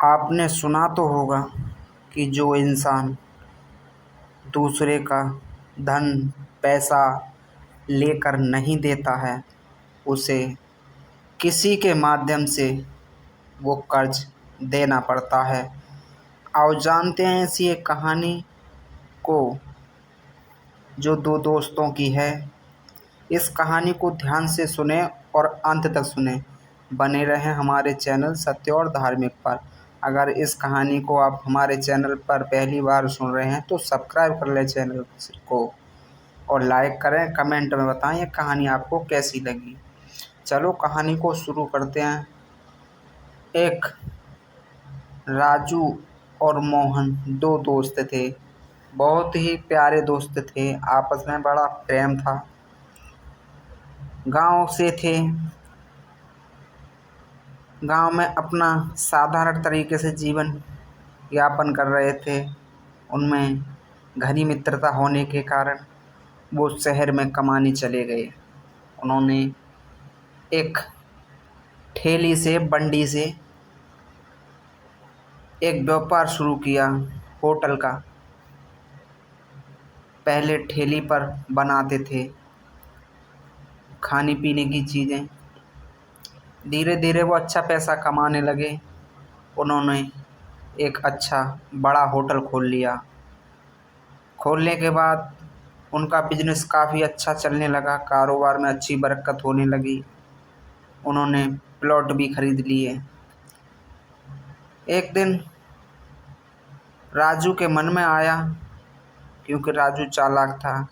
आपने सुना तो होगा कि जो इंसान दूसरे का धन पैसा लेकर नहीं देता है उसे किसी के माध्यम से वो कर्ज देना पड़ता है। आओ जानते हैं ऐसी एक कहानी को जो दो दोस्तों की है। इस कहानी को ध्यान से सुने और अंत तक सुने। बने रहें हमारे चैनल सत्य और धार्मिक पर। अगर इस कहानी को आप हमारे चैनल पर पहली बार सुन रहे हैं तो सब्सक्राइब कर लें चैनल को और लाइक करें। कमेंट में बताएं ये कहानी आपको कैसी लगी। चलो कहानी को शुरू करते हैं। एक राजू और मोहन दो दोस्त थे। बहुत ही प्यारे दोस्त थे, आपस में बड़ा प्रेम था। गांव से थे। गांव में अपना साधारण तरीके से जीवन यापन कर रहे थे। उनमें घनी मित्रता होने के कारण वो शहर में कमाने चले गए। उन्होंने एक ठेली से बंडी से एक व्यापार शुरू किया, होटल का। पहले ठेली पर बनाते थे खाने पीने की चीज़ें। धीरे धीरे वो अच्छा पैसा कमाने लगे। उन्होंने एक अच्छा बड़ा होटल खोल लिया। खोलने के बाद उनका बिजनेस काफ़ी अच्छा चलने लगा, कारोबार में अच्छी बरकत होने लगी। उन्होंने प्लॉट भी खरीद लिए। एक दिन राजू के मन में आया, क्योंकि राजू चालाक था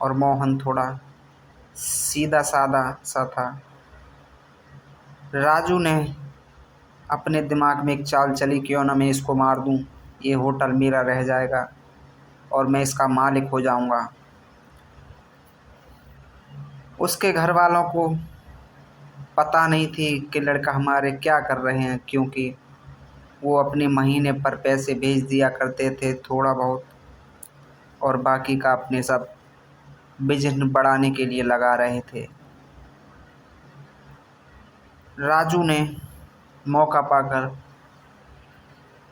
और मोहन थोड़ा सीधा साधा सा था। राजू ने अपने दिमाग में एक चाल चली, क्यों ना मैं इसको मार दूं, ये होटल मेरा रह जाएगा और मैं इसका मालिक हो जाऊंगा। उसके घर वालों को पता नहीं थी कि लड़का हमारे क्या कर रहे हैं, क्योंकि वो अपने महीने पर पैसे भेज दिया करते थे थोड़ा बहुत, और बाकी का अपने सब बिजनेस बढ़ाने के लिए लगा रहे थे। राजू ने मौका पाकर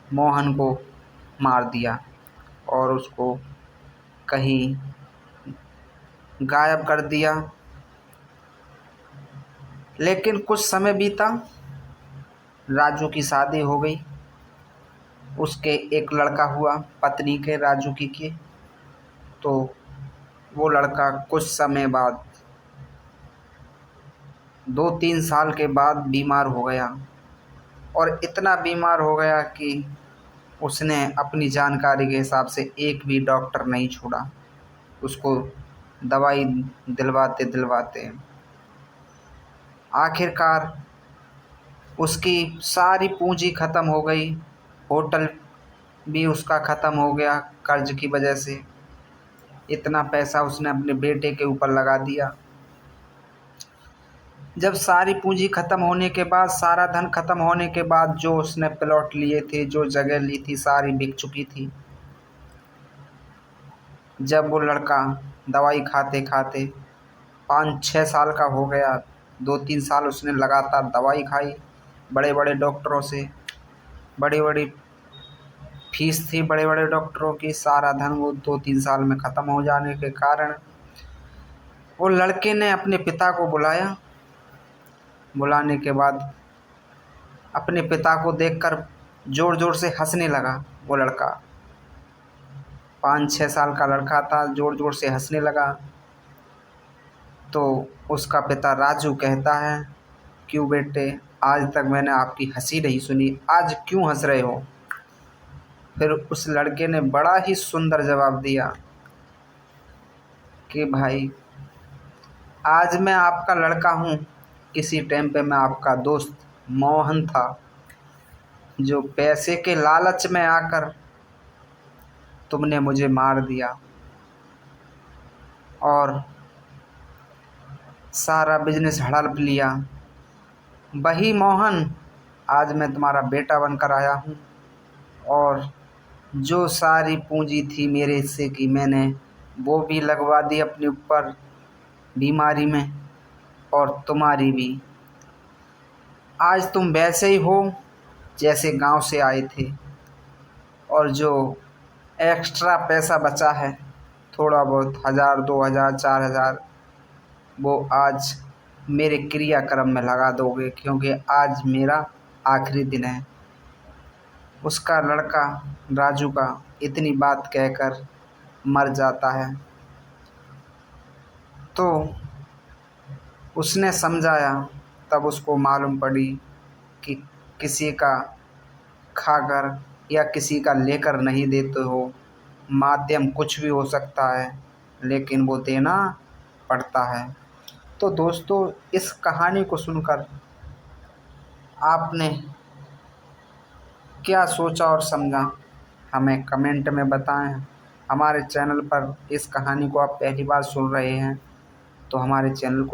मोहन को मार दिया और उसको कहीं गायब कर दिया। लेकिन कुछ समय बीता, राजू की शादी हो गई। उसके एक लड़का हुआ पत्नी के, राजू की के। तो वो लड़का कुछ समय बाद 2-3 साल के बाद बीमार हो गया, और इतना बीमार हो गया कि उसने अपनी जानकारी के हिसाब से एक भी डॉक्टर नहीं छोड़ा उसको दवाई दिलवाते दिलवाते। आखिरकार उसकी सारी पूंजी ख़त्म हो गई। होटल भी उसका ख़त्म हो गया कर्ज की वजह से। इतना पैसा उसने अपने बेटे के ऊपर लगा दिया। जब सारी पूंजी ख़त्म होने के बाद, सारा धन ख़त्म होने के बाद, जो उसने प्लॉट लिए थे, जो जगह ली थी, सारी बिक चुकी थी। जब वो लड़का दवाई खाते खाते 5-6 साल का हो गया, 2-3 साल उसने लगातार दवाई खाई बड़े बड़े डॉक्टरों से। बड़ी बड़ी फीस थी बड़े बड़े डॉक्टरों की। सारा धन वो 2-3 साल में ख़त्म हो जाने के कारण वो लड़के ने अपने पिता को बुलाया। बुलाने के बाद अपने पिता को देखकर ज़ोर ज़ोर से हंसने लगा। वो लड़का 5-6 साल का लड़का था, ज़ोर ज़ोर से हंसने लगा। तो उसका पिता राजू कहता है, क्यों बेटे, आज तक मैंने आपकी हंसी नहीं सुनी, आज क्यों हंस रहे हो? फिर उस लड़के ने बड़ा ही सुंदर जवाब दिया कि भाई, आज मैं आपका लड़का हूँ, किसी टाइम पे मैं आपका दोस्त मोहन था, जो पैसे के लालच में आकर तुमने मुझे मार दिया और सारा बिजनेस हड़प लिया। वही मोहन आज मैं तुम्हारा बेटा बनकर आया हूँ, और जो सारी पूंजी थी मेरे हिस्से की, मैंने वो भी लगवा दी अपने ऊपर बीमारी में, और तुम्हारी भी। आज तुम वैसे ही हो जैसे गांव से आए थे और जो एक्स्ट्रा पैसा बचा है, थोड़ा बहुत 1000 2000 4000, वो आज मेरे क्रियाक्रम में लगा दोगे क्योंकि आज मेरा आखिरी दिन है। उसका लड़का राजू का इतनी बात कहकर मर जाता है। तो उसने समझाया, तब उसको मालूम पड़ी कि किसी का खाकर या किसी का लेकर नहीं देते हो, माध्यम कुछ भी हो सकता है लेकिन वो देना पड़ता है। तो दोस्तों, इस कहानी को सुनकर आपने क्या सोचा और समझा, हमें कमेंट में बताएं। हमारे चैनल पर इस कहानी को आप पहली बार सुन रहे हैं तो हमारे चैनल को